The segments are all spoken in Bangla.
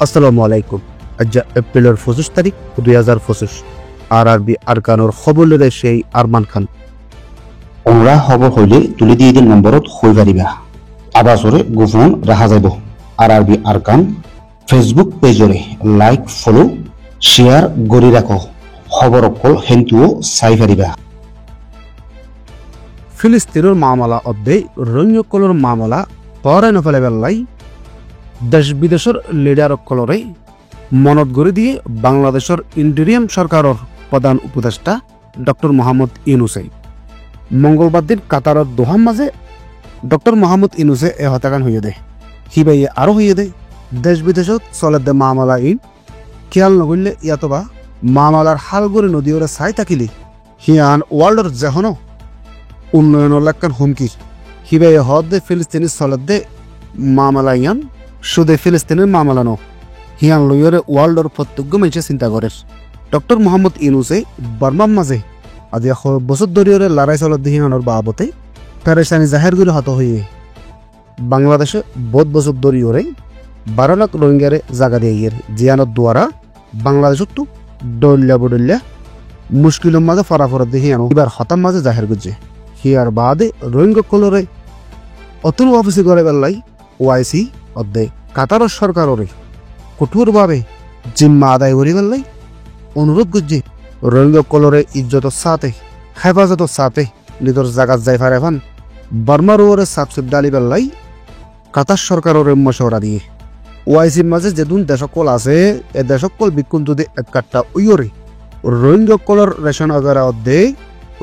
আসসালামু আলাইকুম। আজ এপ্রিলের 25 তারিখ 2025। আরবি আরকানোর খবর ললে সেই আরমান খান। ওমরা খবর হইলে তুলি দিয়ে দিন নম্বরত হই পারিবা। আবাসরে গোপন রাখা যাব। আরবি আরকান ফেসবুক পেজরে লাইক ফলো শেয়ার গড়ি রাখো। খবর অকল হেন্তুও চাই পারিবা। ফিলিস্তিনের মামলা অধ্যায় রোহিঙ্গাকলের মামলা পরে নফেলে বেল্লাই দেশ বিদেশের লিডার অকলরে মনত গড়ি দিয়ে বাংলাদেশের ইন্টেরিয়াম সরকারের প্রধান উপদেষ্টা ডক্টর মোহাম্মদ ইউনুসে মঙ্গলবার দিন কাতারের দোহার মাঝে ডক্টর মোহাম্মদ ইউনুসে এ হত্যাকাণ্ড হইয়ে দেয়। সিবাই আরো হইয়ে দেয় দেশ বিদেশত চলে দে মামলা ইন খেয়াল নগরলে ইয়াতবা মামলার হালগড়ি নদী ওরা চাই থাকিলি হিয়ান ওয়ার্ল্ডর যেহনো উন্নয়নের লেখান হুমকির হিবাই হদ দে ফিলিস্তিনি চলে দে মামলা ইয়ান শুধু ফিলিস্তিনের মামলা ন হিয়ান লইয়রে ওয়ার্ল্ডর প্রত্যেক মানুষে চিন্তা করে। ডক্টর মোহাম্মদ ইউনুসে বার্মার মাঝে আজ 100 বছর ধরে লড়াই চলত হিয়ানোর বাবতে পেরেশানি জাহের করে হত হয়ে বাংলাদেশে বহুত বছর ধরে 12 লাখ রোহিঙ্গারে জায়গা দিয়ে জিয়ানোর দ্বারা বাংলাদেশত তো ডল্লা বডল্লা মুশকিলের মাঝে ফরাফর দিয়ে এবার হতার মাঝে জাহের করছে হিয়ার বাদে রোহিঙ্গা কলরে অতুল অফিসে করে বেলাই ওআইসি অধ্যায় কাতারের সরকারের কঠোরভাবে জিম্মা আদায় করে বেলাই অনুরোধ করছে রোহিঙ্গা কলরে ইজ্জতের সাথে হেফাজতের সাথে নিজের জায়গাত যাই ফারে ফান বার্মার ওরে সাবসিড ডালি বেলাই কাতার সরকারের মশওরা দিয়ে ওআইসির মাঝে যেদিন দেশকল আছে এ দেশকল বিক্ষুণ যদি এক কাটটা উইরে রোহিঙ্গা কলর রেশন আগারা অধ্যায়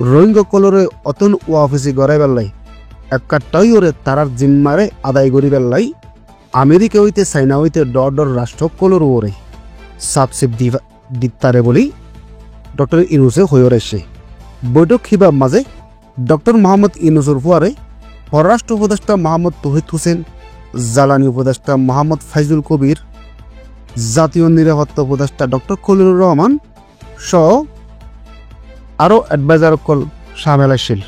রোহিঙ্গা কলরে অতন ও অফিসে গড়াই বেলাই এক কাটটা উইরে তারার জিম্মারে আদায় করি বেলাই আমেরিকা হইতে চাইনা হইতে ডর রাষ্ট্রকলর ওরে সাবসিড দিতারে বলি ডক্টর ইউনুসে হয়ে রয়েছে। বৈঠক খিবার মাঝে ডক্টর মোহাম্মদ ইউনুসের ফুয়ারে পররাষ্ট্র উপদেষ্টা মোহাম্মদ তৌহিদ হোসেন, জ্বালানি উপদেষ্টা মোহাম্মদ ফাইজুল কবির, জাতীয় নিরাপত্তা উপদেষ্টা ডক্টর খলিলুর রহমান সহ আরো অ্যাডভাইজার কল সামিল আছিল।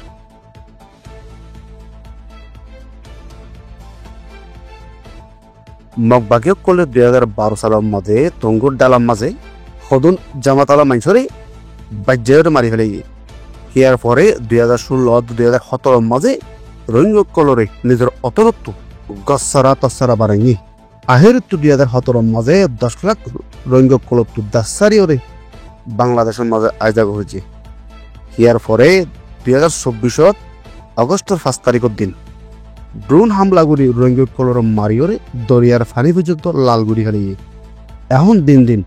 মগবাগীয় কলে 2012 সালের মাঝে তঙ্গুর ডালার মাঝে সদন জামাতালা মাইসরে বাজ্যায়রে মারি ফেলে ইয়ার পরে 2016-2017 মাঝে রোহিঙ্গা কলরে নিজের অতরত্ব গছরা তসরা বাড়াইনি আহের 2017 মাঝে 10 লাখ রোহিঙ্গা কলর দাসারি ওরে বাংলাদেশের মাঝে আয়োজন হয়েছে। ইয়ার পরে 2024 আগস্টের 5 তারিখের দিন ড্রোন হামলা করি রোহিঙ্গা কলর মারিওরে দরিয়ার ফানি পর্যন্ত লালগুড়ি হারিয়ে এখন দিন দিন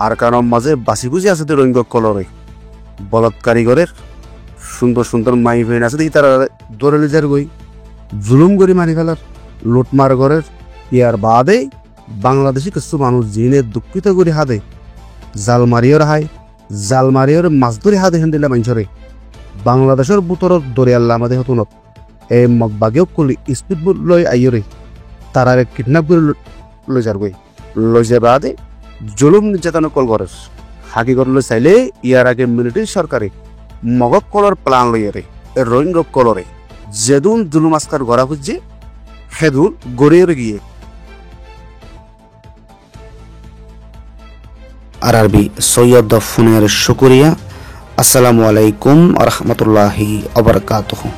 আর কারণ মাঝে বাসি বুঝি আছে রোহিঙ্গা কলরে বলৎকারীগরের সুন্দর সুন্দর মাই ভেন আছে তারা দৌড়ে লিজার গই জুলুম করি মারি ফেলার লুটমার ঘরের ইয়ার বাদে বাংলাদেশি কিছু মানুষ জিনে দুঃখিত করি হাতে জাল মারিয়র মাছ ধরে হাতে হেন দিলে মানুষরে বাংলাদেশের বুতরত দরিয়াল্লা আমাদের হতো না এই মগবাগেও কলি স্পিড বোট লই আইয়রে তারা কিডন্যাপ করে লই যার গই লই যে বাদে জুলুম নির্যাতন কল করে হাকি করলে চাইলে ইয়ার আগে মিলিটারি সরকারে মগক কলর প্লান লইয়ারে রোহিঙ্গা কলরে যেদুন জুলুম আসকার গড়া খুঁজছে সেদুন গড়িয়ে গিয়ে। আরবি সৈয়দ ফোনের শুকরিয়া। আসসালামু আলাইকুম আ রহমতুল্লাহি আ বারাকাতুহু।